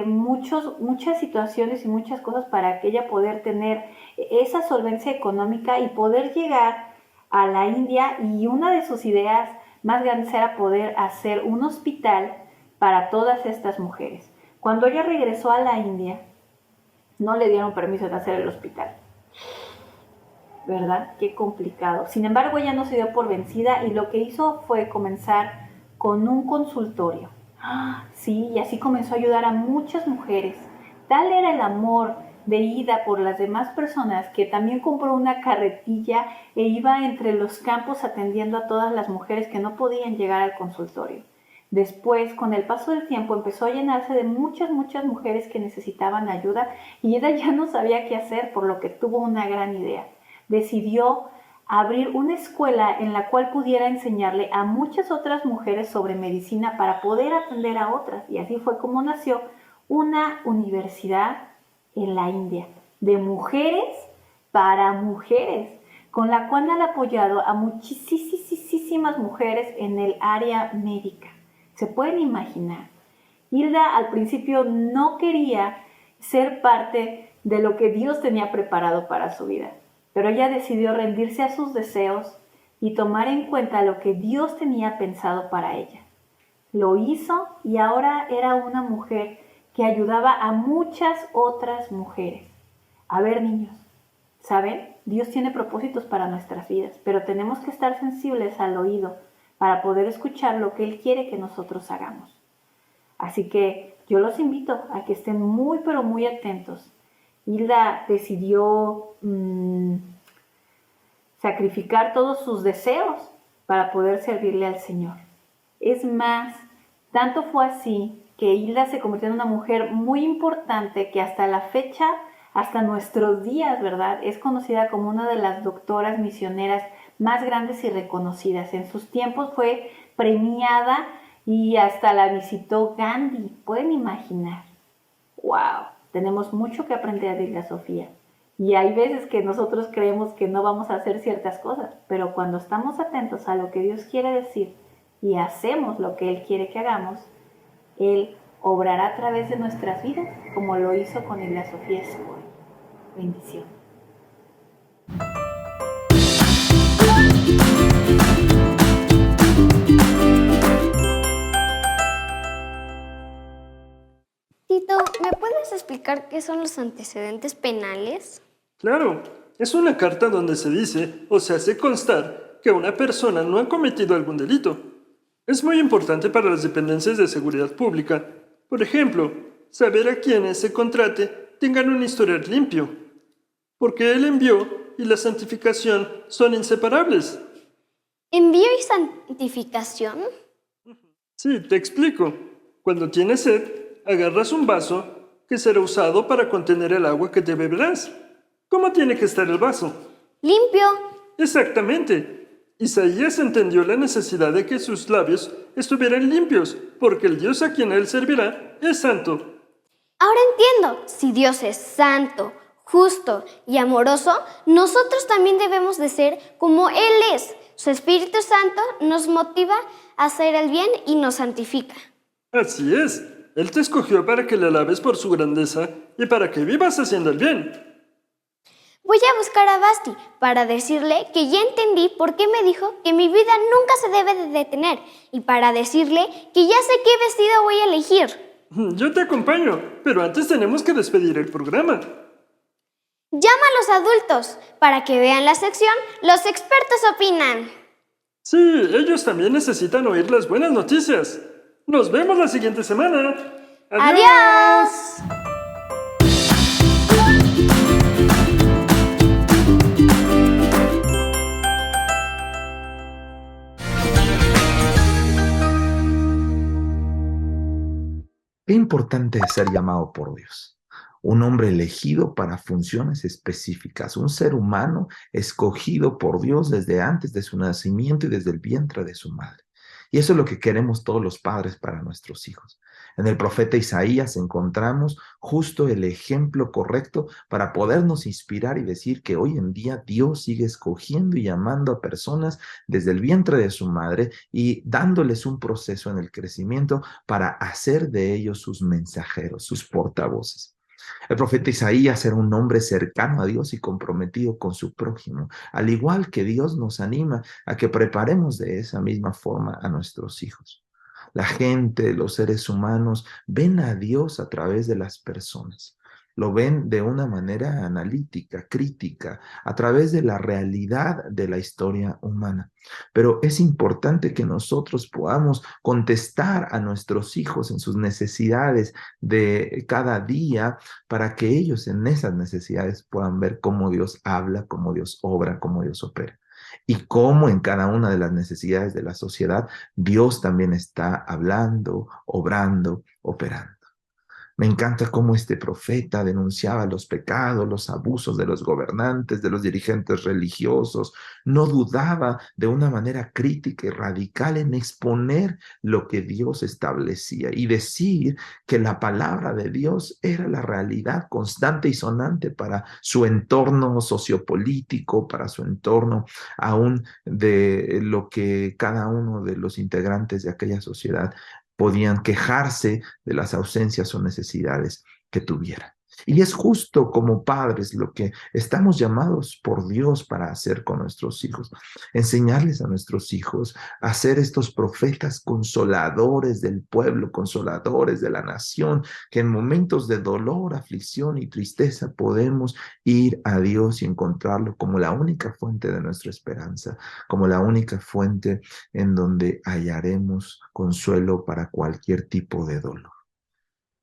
muchas situaciones y muchas cosas para que ella poder tener esa solvencia económica y poder llegar a la India. Y una de sus ideas más grandes era poder hacer un hospital para todas estas mujeres. Cuando ella regresó a la India, no le dieron permiso de hacer el hospital. ¿Verdad? Qué complicado. Sin embargo, ella no se dio por vencida y lo que hizo fue comenzar con un consultorio. Sí, y así comenzó a ayudar a muchas mujeres. Tal era el amor de Ida por las demás personas que también compró una carretilla e iba entre los campos atendiendo a todas las mujeres que no podían llegar al consultorio. Después, con el paso del tiempo, empezó a llenarse de muchas mujeres que necesitaban ayuda y ella ya no sabía qué hacer, por lo que tuvo una gran idea. Decidió abrir una escuela en la cual pudiera enseñarle a muchas otras mujeres sobre medicina para poder atender a otras. Y así fue como nació una universidad en la India, de mujeres para mujeres, con la cual han apoyado a muchísimas mujeres en el área médica. ¿Se pueden imaginar? Hilda al principio no quería ser parte de lo que Dios tenía preparado para su vida, pero ella decidió rendirse a sus deseos y tomar en cuenta lo que Dios tenía pensado para ella. Lo hizo y ahora era una mujer que ayudaba a muchas otras mujeres. A ver, niños, ¿saben? Dios tiene propósitos para nuestras vidas, pero tenemos que estar sensibles al oído para poder escuchar lo que Él quiere que nosotros hagamos. Así que yo los invito a que estén muy, pero muy atentos. Hilda decidió sacrificar todos sus deseos para poder servirle al Señor. Es más, tanto fue así que Hilda se convirtió en una mujer muy importante que hasta la fecha, hasta nuestros días, ¿verdad?, es conocida como una de las doctoras misioneras más grandes y reconocidas. En sus tiempos fue premiada y hasta la visitó Gandhi. ¿Pueden imaginar? ¡Wow! Tenemos mucho que aprender de Hilda Sofía. Y hay veces que nosotros creemos que no vamos a hacer ciertas cosas, pero cuando estamos atentos a lo que Dios quiere decir y hacemos lo que Él quiere que hagamos, Él obrará a través de nuestras vidas, como lo hizo con Hilda Sofía Escoy. Bendición. Tito, ¿me puedes explicar qué son los antecedentes penales? Claro, es una carta donde se dice o se hace constar que una persona no ha cometido algún delito. Es muy importante para las dependencias de seguridad pública. Por ejemplo, saber a quienes se contrate tengan un historial limpio, porque el envío y la santificación son inseparables. ¿Envío y santificación? Sí, te explico. Cuando tienes sed, agarras un vaso que será usado para contener el agua que te beberás. ¿Cómo tiene que estar el vaso? Limpio. Exactamente. Isaías entendió la necesidad de que sus labios estuvieran limpios, porque el Dios a quien él servirá es santo. Ahora entiendo, si Dios es santo, justo y amoroso, nosotros también debemos de ser como Él es. Su Espíritu Santo nos motiva a hacer el bien y nos santifica. Así es. Él te escogió para que le alabes por su grandeza y para que vivas haciendo el bien. Voy a buscar a Basti para decirle que ya entendí por qué me dijo que mi vida nunca se debe de detener y para decirle que ya sé qué vestido voy a elegir. Yo te acompaño, pero antes tenemos que despedir el programa. Llama a los adultos para que vean la sección Los expertos opinan. Sí, ellos también necesitan oír las buenas noticias. Nos vemos la siguiente semana. ¡Adiós! Qué importante es ser llamado por Dios. un hombre elegido para funciones específicas, un ser humano escogido por Dios desde antes de su nacimiento y desde el vientre de su madre. Y eso es lo que queremos todos los padres para nuestros hijos. En el profeta Isaías encontramos justo el ejemplo correcto para podernos inspirar y decir que hoy en día Dios sigue escogiendo y llamando a personas desde el vientre de su madre y dándoles un proceso en el crecimiento para hacer de ellos sus mensajeros, sus portavoces. El profeta Isaías era un hombre cercano a Dios y comprometido con su prójimo, al igual que Dios nos anima a que preparemos de esa misma forma a nuestros hijos. La gente, los seres humanos, ven a Dios a través de las personas. Lo ven de una manera analítica, crítica, a través de la realidad de la historia humana. Pero es importante que nosotros podamos contestar a nuestros hijos en sus necesidades de cada día para que ellos en esas necesidades puedan ver cómo Dios habla, cómo Dios obra, cómo Dios opera. Y cómo en cada una de las necesidades de la sociedad Dios también está hablando, obrando, operando. Me encanta cómo este profeta denunciaba los pecados, los abusos de los gobernantes, de los dirigentes religiosos. No dudaba de una manera crítica y radical en exponer lo que Dios establecía y decir que la palabra de Dios era la realidad constante y sonante para su entorno sociopolítico, para su entorno aún de lo que cada uno de los integrantes de aquella sociedad podían quejarse de las ausencias o necesidades que tuvieran. Y es justo como padres lo que estamos llamados por Dios para hacer con nuestros hijos, enseñarles a nuestros hijos a ser estos profetas consoladores del pueblo, consoladores de la nación, que en momentos de dolor, aflicción y tristeza podemos ir a Dios y encontrarlo como la única fuente de nuestra esperanza, como la única fuente en donde hallaremos consuelo para cualquier tipo de dolor.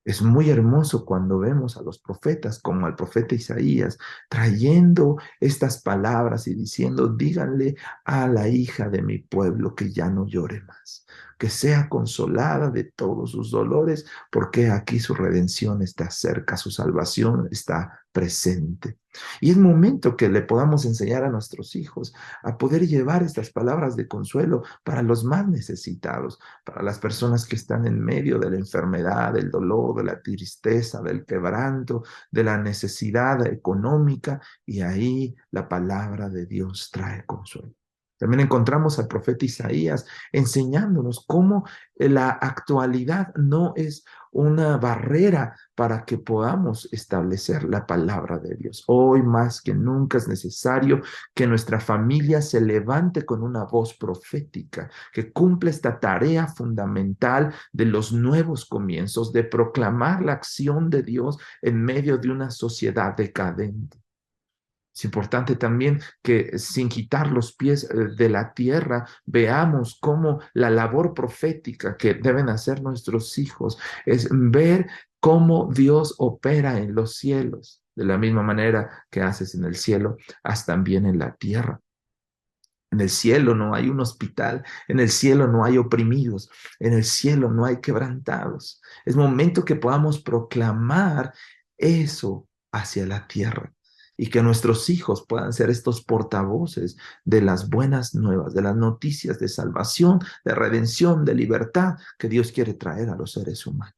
Es muy hermoso cuando vemos a los profetas, como al profeta Isaías, trayendo estas palabras y diciendo, díganle a la hija de mi pueblo que ya no llore más, que sea consolada de todos sus dolores, porque aquí su redención está cerca, su salvación está presente. Y es momento que le podamos enseñar a nuestros hijos a poder llevar estas palabras de consuelo para los más necesitados, para las personas que están en medio de la enfermedad, del dolor, de la tristeza, del quebranto, de la necesidad económica, y ahí la palabra de Dios trae consuelo. También encontramos al profeta Isaías enseñándonos cómo la actualidad no es una barrera para que podamos establecer la palabra de Dios. Hoy más que nunca es necesario que nuestra familia se levante con una voz profética, que cumpla esta tarea fundamental de los nuevos comienzos, de proclamar la acción de Dios en medio de una sociedad decadente. Es importante también que sin quitar los pies de la tierra veamos cómo la labor profética que deben hacer nuestros hijos es ver cómo Dios opera en los cielos. De la misma manera que haces en el cielo, haz también en la tierra. En el cielo no hay un hospital, en el cielo no hay oprimidos, en el cielo no hay quebrantados. Es momento que podamos proclamar eso hacia la tierra. Y que nuestros hijos puedan ser estos portavoces de las buenas nuevas, de las noticias de salvación, de redención, de libertad que Dios quiere traer a los seres humanos.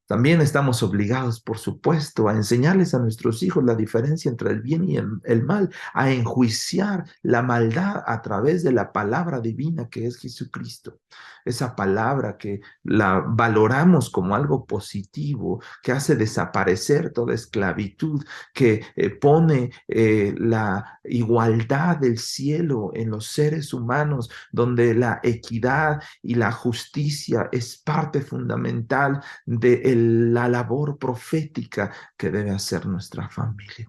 También estamos obligados, por supuesto, a enseñarles a nuestros hijos la diferencia entre el bien y el mal, a enjuiciar la maldad a través de la palabra divina que es Jesucristo. Esa palabra que la valoramos como algo positivo, que hace desaparecer toda esclavitud, que pone la igualdad del cielo en los seres humanos, donde la equidad y la justicia es parte fundamental de la labor profética que debe hacer nuestra familia.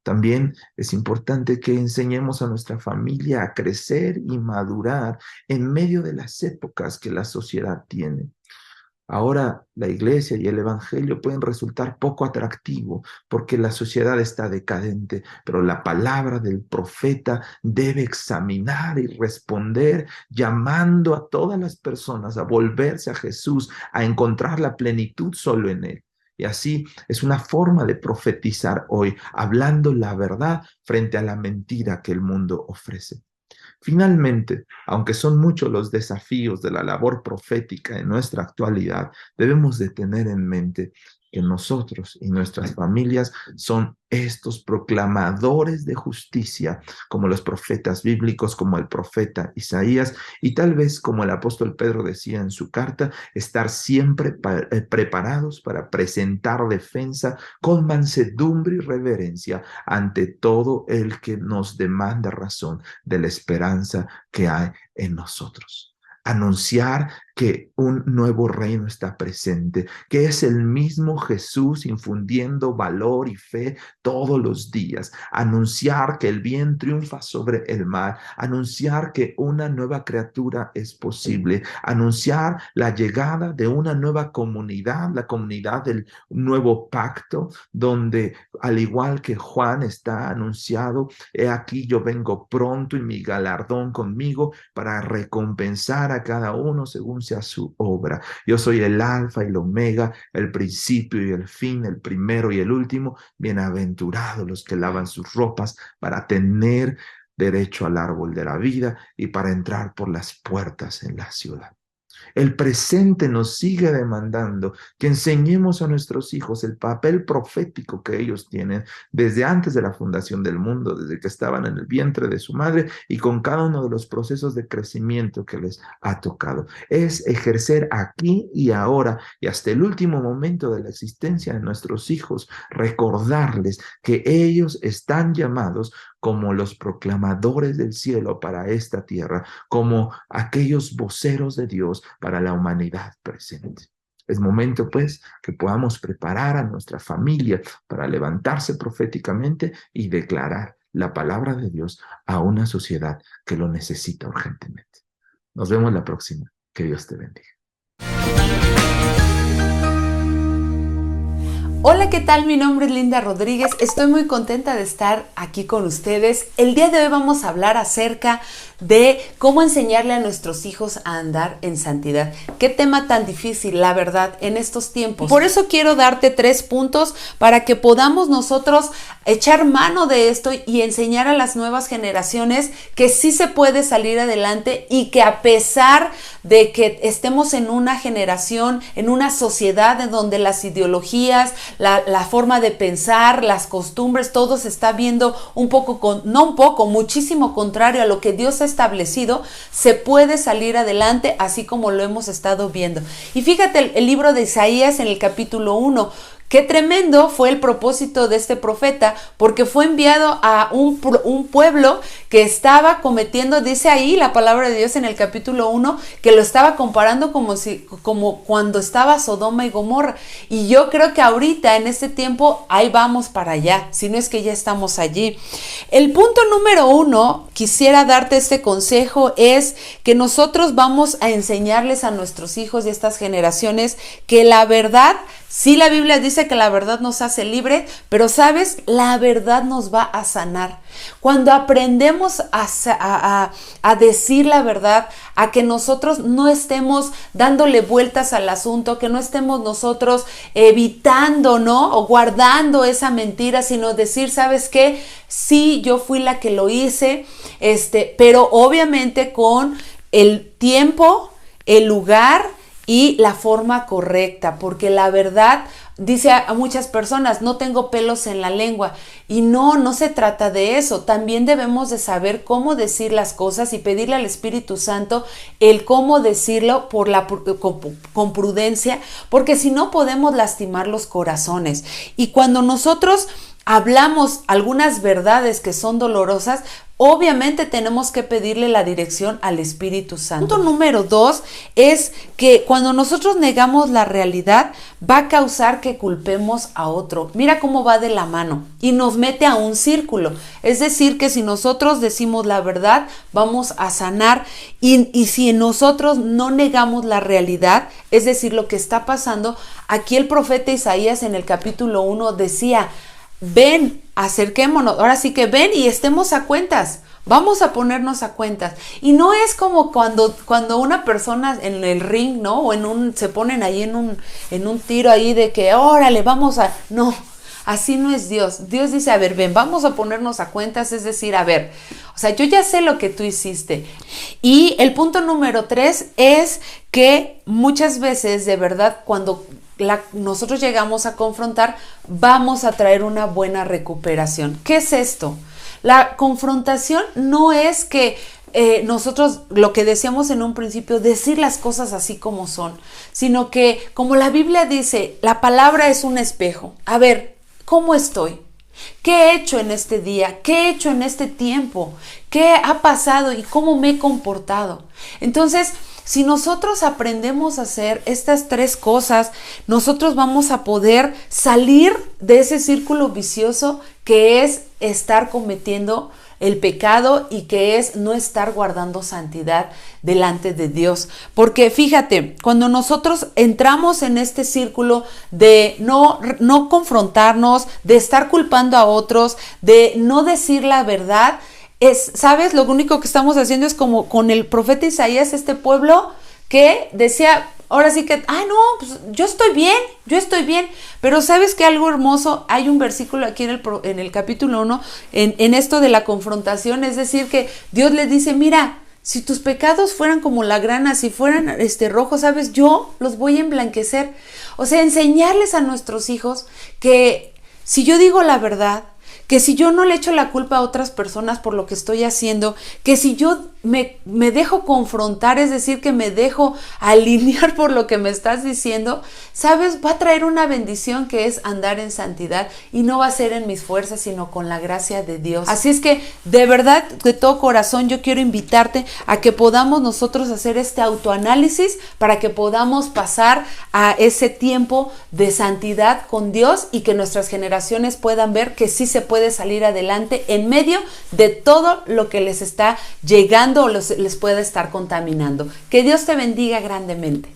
También es importante que enseñemos a nuestra familia a crecer y madurar en medio de las épocas que la sociedad tiene. Ahora la iglesia y el evangelio pueden resultar poco atractivo porque la sociedad está decadente, pero la palabra del profeta debe examinar y responder, llamando a todas las personas a volverse a Jesús, a encontrar la plenitud solo en Él. Y así es una forma de profetizar hoy, hablando la verdad frente a la mentira que el mundo ofrece. Finalmente, aunque son muchos los desafíos de la labor profética en nuestra actualidad, debemos de tener en mente que nosotros y nuestras familias son estos proclamadores de justicia, como los profetas bíblicos, como el profeta Isaías, y tal vez como el apóstol Pedro decía en su carta, estar siempre preparados para presentar defensa con mansedumbre y reverencia ante todo el que nos demanda razón de la esperanza que hay en nosotros. Anunciar que un nuevo reino está presente, que es el mismo Jesús infundiendo valor y fe todos los días. Anunciar que el bien triunfa sobre el mal. Anunciar que una nueva criatura es posible. Anunciar la llegada de una nueva comunidad, la comunidad del nuevo pacto, donde al igual que Juan está anunciado, he aquí yo vengo pronto y mi galardón conmigo para recompensar a cada uno según sea su obra. Yo soy el alfa y el omega, el principio y el fin, el primero y el último. Bienaventurados los que lavan sus ropas para tener derecho al árbol de la vida y para entrar por las puertas en la ciudad. El presente nos sigue demandando que enseñemos a nuestros hijos el papel profético que ellos tienen desde antes de la fundación del mundo, desde que estaban en el vientre de su madre y con cada uno de los procesos de crecimiento que les ha tocado. Es ejercer aquí y ahora y hasta el último momento de la existencia de nuestros hijos, recordarles que ellos están llamados como los proclamadores del cielo para esta tierra, como aquellos voceros de Dios para la humanidad presente. Es momento, pues, que podamos preparar a nuestra familia para levantarse proféticamente y declarar la palabra de Dios a una sociedad que lo necesita urgentemente. Nos vemos la próxima. Que Dios te bendiga. Hola, ¿qué tal? Mi nombre es Linda Rodríguez. Estoy muy contenta de estar aquí con ustedes. El día de hoy vamos a hablar acerca de cómo enseñarle a nuestros hijos a andar en santidad. Qué tema tan difícil, la verdad, en estos tiempos. Por eso quiero darte 3 puntos para que podamos nosotros echar mano de esto y enseñar a las nuevas generaciones que sí se puede salir adelante y que a pesar de que estemos en una generación, en una sociedad en donde las ideologías, la forma de pensar, las costumbres, todo se está viendo muchísimo contrario a lo que Dios ha establecido, se puede salir adelante así como lo hemos estado viendo. Y fíjate el libro de Isaías en el capítulo 1. Qué tremendo fue el propósito de este profeta, porque fue enviado a un pueblo que estaba cometiendo, dice ahí la palabra de Dios en el capítulo 1, que lo estaba comparando como cuando estaba Sodoma y Gomorra. Y yo creo que ahorita, en este tiempo, ahí vamos para allá, si no es que ya estamos allí. El punto número 1, quisiera darte este consejo, es que nosotros vamos a enseñarles a nuestros hijos de estas generaciones que la verdad, sí, la Biblia dice que la verdad nos hace libre, pero ¿sabes? La verdad nos va a sanar. Cuando aprendemos a decir la verdad, a que nosotros no estemos dándole vueltas al asunto, que no estemos nosotros evitando, ¿no? O guardando esa mentira, sino decir, ¿sabes qué? Sí, yo fui la que lo hice, pero obviamente con el tiempo, el lugar y la forma correcta, porque la verdad, dice a muchas personas, no tengo pelos en la lengua, y no se trata de eso. También debemos de saber cómo decir las cosas y pedirle al Espíritu Santo el cómo decirlo con prudencia, porque si no podemos lastimar los corazones. Y cuando nosotros hablamos algunas verdades que son dolorosas, obviamente tenemos que pedirle la dirección al Espíritu Santo. Punto número 2 es que cuando nosotros negamos la realidad, va a causar que culpemos a otro. Mira cómo va de la mano y nos mete a un círculo. Es decir, que si nosotros decimos la verdad, vamos a sanar. Y si nosotros no negamos la realidad, es decir, lo que está pasando, aquí el profeta Isaías en el capítulo 1 decía, ven, acerquémonos, ahora sí que ven y estemos a cuentas, Vamos a ponernos a cuentas. Y no es como cuando una persona en el ring, ¿no? O se ponen ahí en un tiro ahí de que, órale, no, así no es Dios. Dios dice, a ver, ven, vamos a ponernos a cuentas, es decir, a ver, o sea, yo ya sé lo que tú hiciste. Y el punto número 3 es que muchas veces, de verdad, cuando nosotros llegamos a confrontar, vamos a traer una buena recuperación. ¿Qué es esto? La confrontación no es que nosotros, lo que decíamos en un principio, decir las cosas así como son, sino que, como la Biblia dice, la palabra es un espejo. A ver, ¿cómo estoy? ¿Qué he hecho en este día? ¿Qué he hecho en este tiempo? ¿Qué ha pasado y cómo me he comportado? Entonces, si nosotros aprendemos a hacer estas 3 cosas, nosotros vamos a poder salir de ese círculo vicioso que es estar cometiendo el pecado y que es no estar guardando santidad delante de Dios. Porque fíjate, cuando nosotros entramos en este círculo de no confrontarnos, de estar culpando a otros, de no decir la verdad, ¿sabes? Lo único que estamos haciendo es como con el profeta Isaías, este pueblo que decía, ahora sí que, no, pues yo estoy bien, pero ¿sabes qué? Algo hermoso, hay un versículo aquí en el capítulo 1, en esto de la confrontación, es decir, que Dios le dice, mira, si tus pecados fueran como la grana, si fueran rojos, ¿sabes? Yo los voy a emblanquecer. O sea, enseñarles a nuestros hijos que si yo digo la verdad, que si yo no le echo la culpa a otras personas por lo que estoy haciendo, que si yo me dejo confrontar, es decir, que me dejo alinear por lo que me estás diciendo, ¿sabes? Va a traer una bendición que es andar en santidad y no va a ser en mis fuerzas, sino con la gracia de Dios. Así es que, de verdad, de todo corazón, yo quiero invitarte a que podamos nosotros hacer este autoanálisis para que podamos pasar a ese tiempo de santidad con Dios y que nuestras generaciones puedan ver que sí se puede salir adelante en medio de todo lo que les está llegando o les puede estar contaminando. Que Dios te bendiga grandemente.